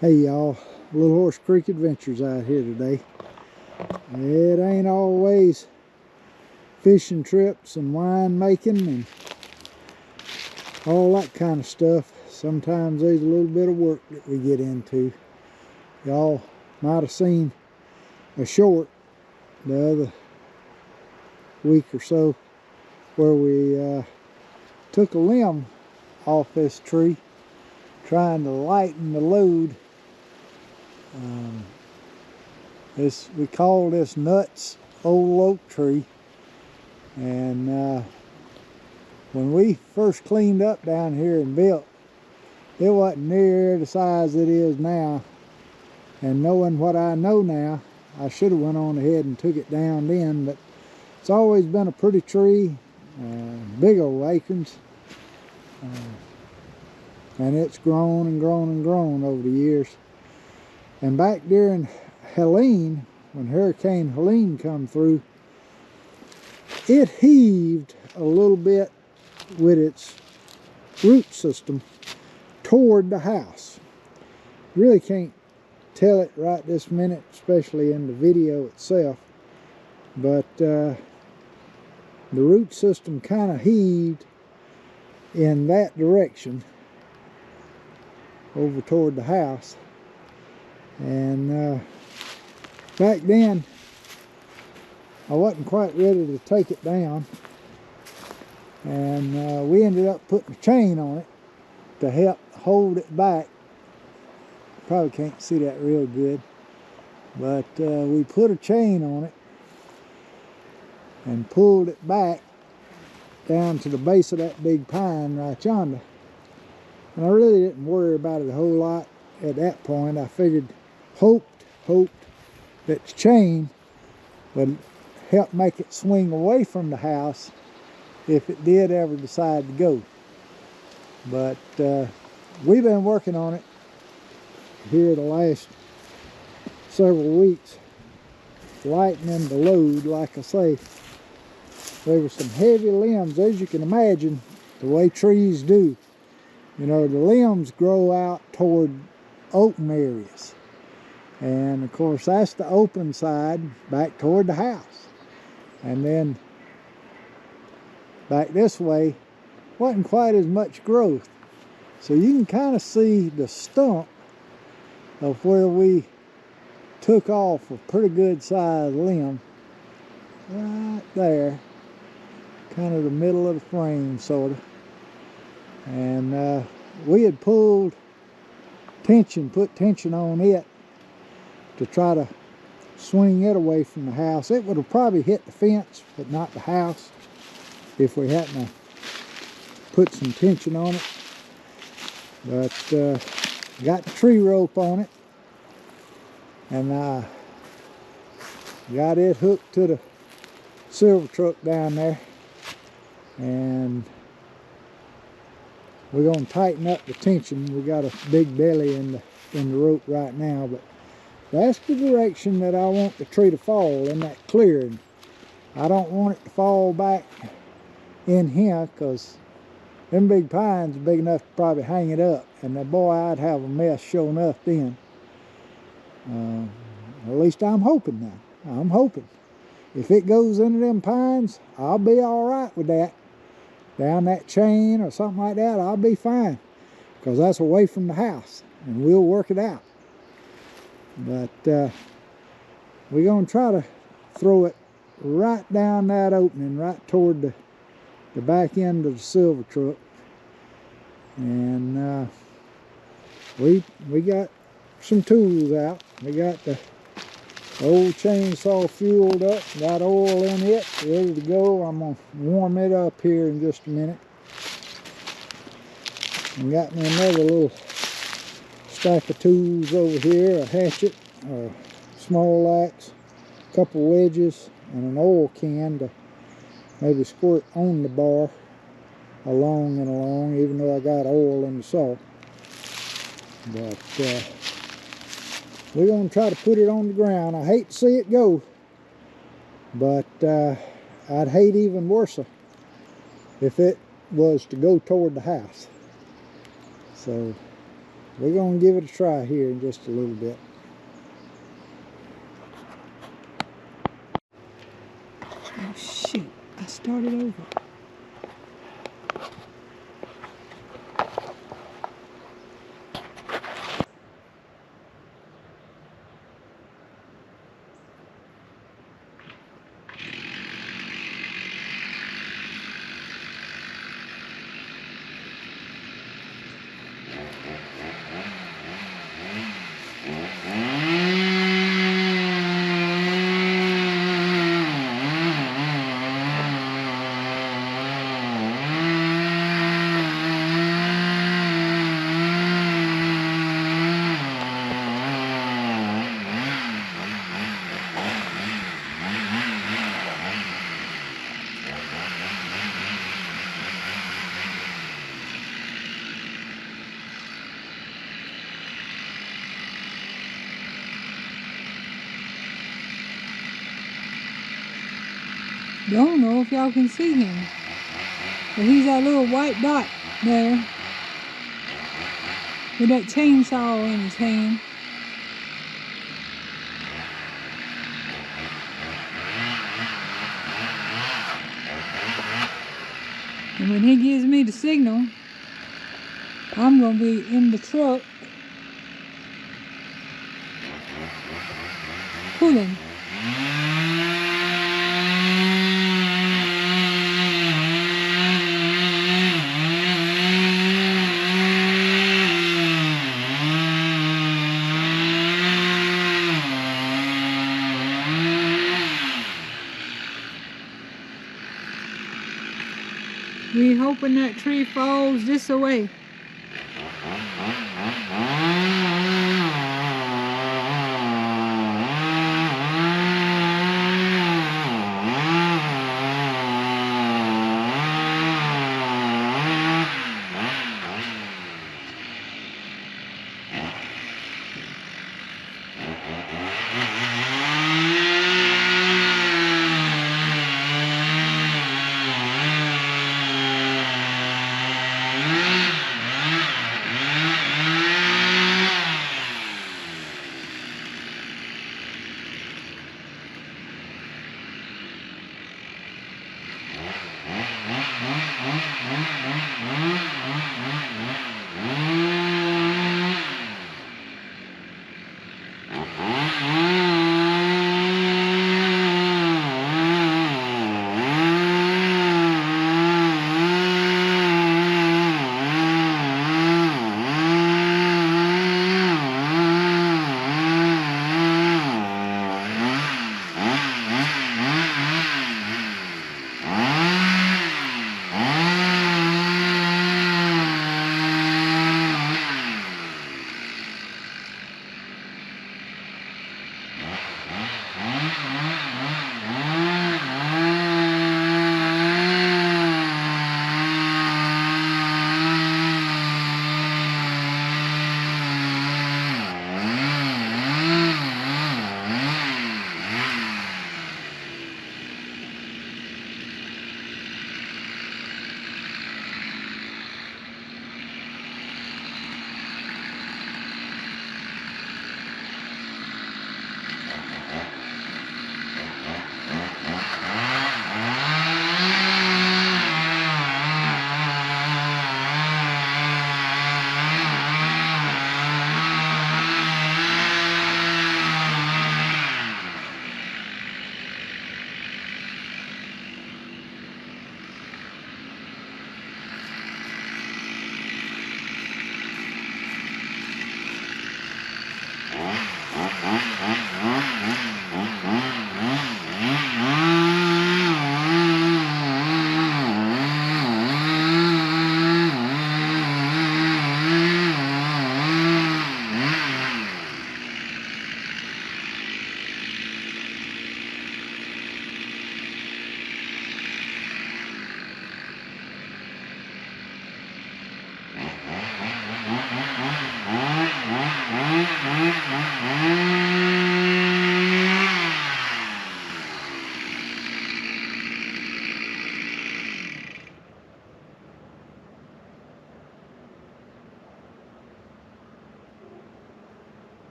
Hey y'all, Little Horse Creek Adventures out here today. It ain't always fishing trips and wine making and all that kind of stuff. Sometimes there's a little bit of work that we get into. Y'all might have seen a short the other week or so where we took a limb off this tree trying to lighten the load. We call this Nutt's old oak tree, and when we first cleaned up down here and built, it wasn't near the size it is now. And knowing what I know now, I should have went on ahead and took it down then, but it's always been a pretty tree, big old acorns, and it's grown and grown and grown over the years. And back during Hellene, when Hurricane Hellene come through, it heaved a little bit with its root system toward the house. Really can't tell it right this minute, especially in the video itself, but the root system kind of heaved in that direction over toward the house. And back then I wasn't quite ready to take it down, and we ended up putting a chain on it to help hold it back. Probably can't see that real good, but we put a chain on it and pulled it back down to the base of that big pine right yonder. And I really didn't worry about it a whole lot at that point. I figured, hoped that the chain would help make it swing away from the house if it did ever decide to go. But we've been working on it here the last several weeks, lightening the load. Like I say, there were some heavy limbs, as you can imagine, the way trees do. You know, the limbs grow out toward open areas, and of course that's the open side back toward the house. And then back this way wasn't quite as much growth, so you can kind of see the stump of where we took off a pretty good sized limb right there, kind of the middle of the frame sort of. And we had put tension on it to try to swing it away from the house. It would have probably hit the fence, but not the house, if we hadn't put some tension on it. But got the tree rope on it, and I got it hooked to the silver truck down there, and we're going to tighten up the tension. We got a big belly in the rope right now, but that's the direction that I want the tree to fall, in that clearing. I don't want it to fall back in here, because them big pines are big enough to probably hang it up, and boy, I'd have a mess sure enough then. At least I'm hoping now. I'm hoping. If it goes into them pines, I'll be all right with that. Down that chain or something like that, I'll be fine, because that's away from the house, and we'll work it out. But we're going to try to throw it right down that opening, right toward the back end of the silver truck. And we got some tools out. We got the old chainsaw fueled up, got oil in it, ready to go. I'm going to warm it up here in just a minute. And got me another little stack of tools over here, a hatchet, a small axe, a couple wedges, and an oil can to maybe squirt on the bar along and along, even though I got oil in the saw. But we're going to try to put it on the ground. I hate to see it go, but I'd hate even worse if it was to go toward the house. So we're going to give it a try here in just a little bit. Oh shoot, I started over. Don't know if y'all can see him, but he's that little white dot there with that chainsaw in his hand. And when he gives me the signal, I'm going to be in the truck pulling. We hoping that tree falls this away.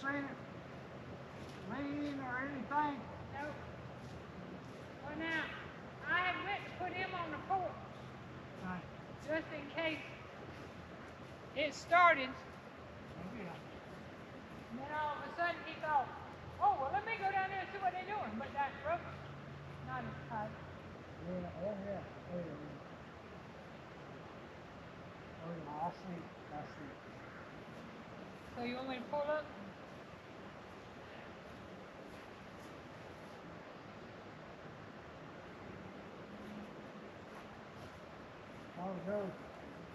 seen it lean or anything? Nope. Well, now, I had went to put him on the porch Right. just in case it started. Yeah. And then all of a sudden he thought, oh, well, let me go down there and see what they're doing. But that rubber's not as tight. Yeah, oh yeah. Oh yeah. Oh yeah, I see. I see. So you want me to pull up? Long ago,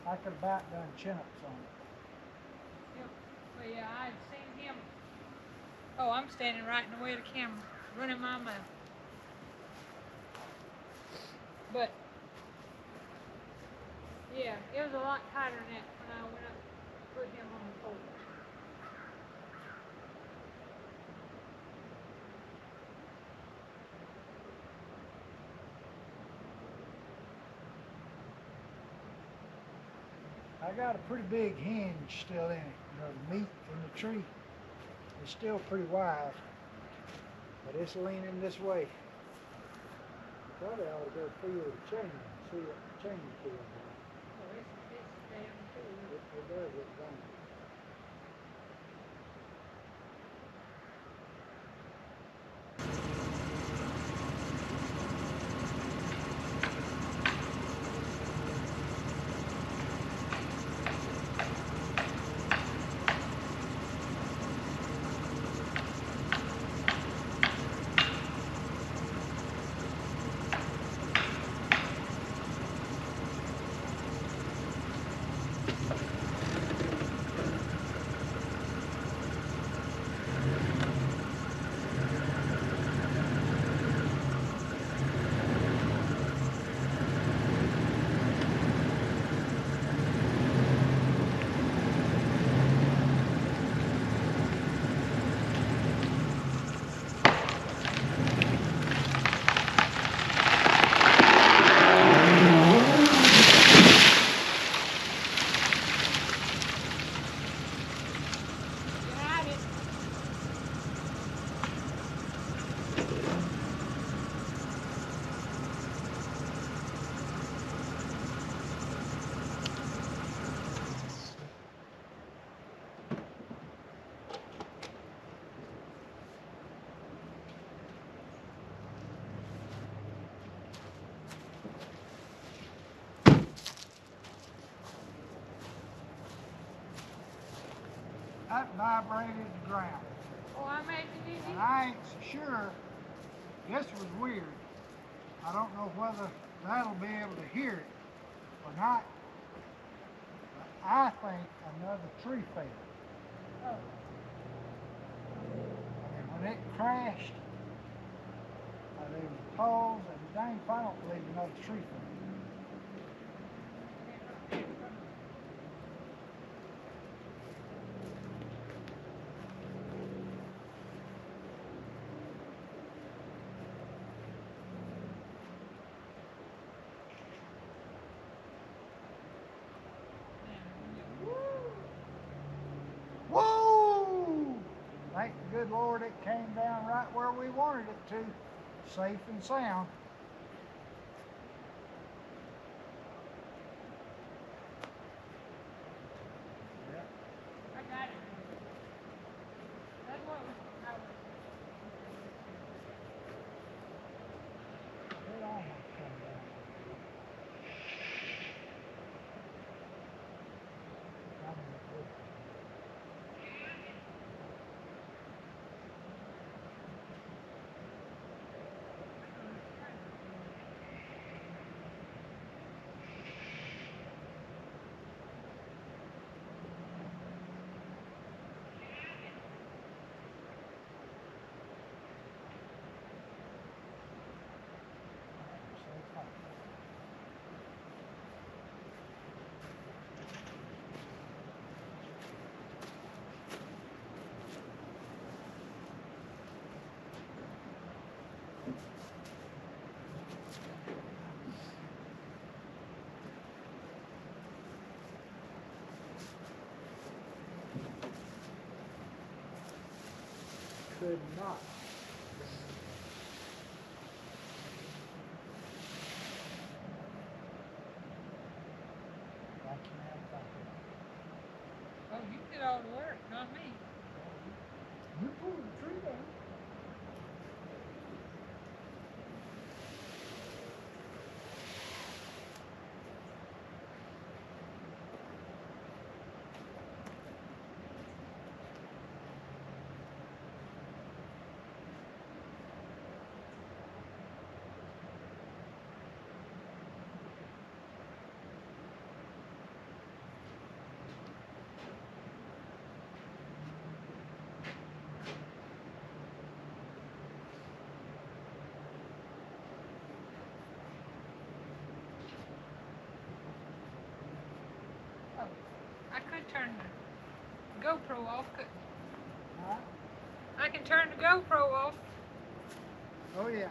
I could about done chin-ups on it. Yep. But yeah, I had seen him. Oh, I'm standing right in the way of the camera, running my mouth. But yeah, it was a lot tighter than that when I went up and put him on the porch. I got a pretty big hinge still in it. You know, the meat in the tree is still pretty wide, but it's leaning this way. Probably ought to go feel the chain, see what the chain feels like. Oh, it's damn cool. It does look funny. Got it. That vibrated the ground. Oh, I made it easy. And I ain't sure, this was weird. I don't know whether that'll be able to hear it or not. But I think another tree fell. Oh. And when it crashed, there was a pause, and dang if I don't believe another tree fell. Whoa! Thank the good Lord it came down right where we wanted it to, safe and sound. I got it. That's what I was. Where'd I have to come down? could not. I can't think of it. Oh, you did all the work, not me. You pulled the tree down. Oh, I could turn the GoPro off, couldn't Huh? I? I can turn the GoPro off. Oh yeah.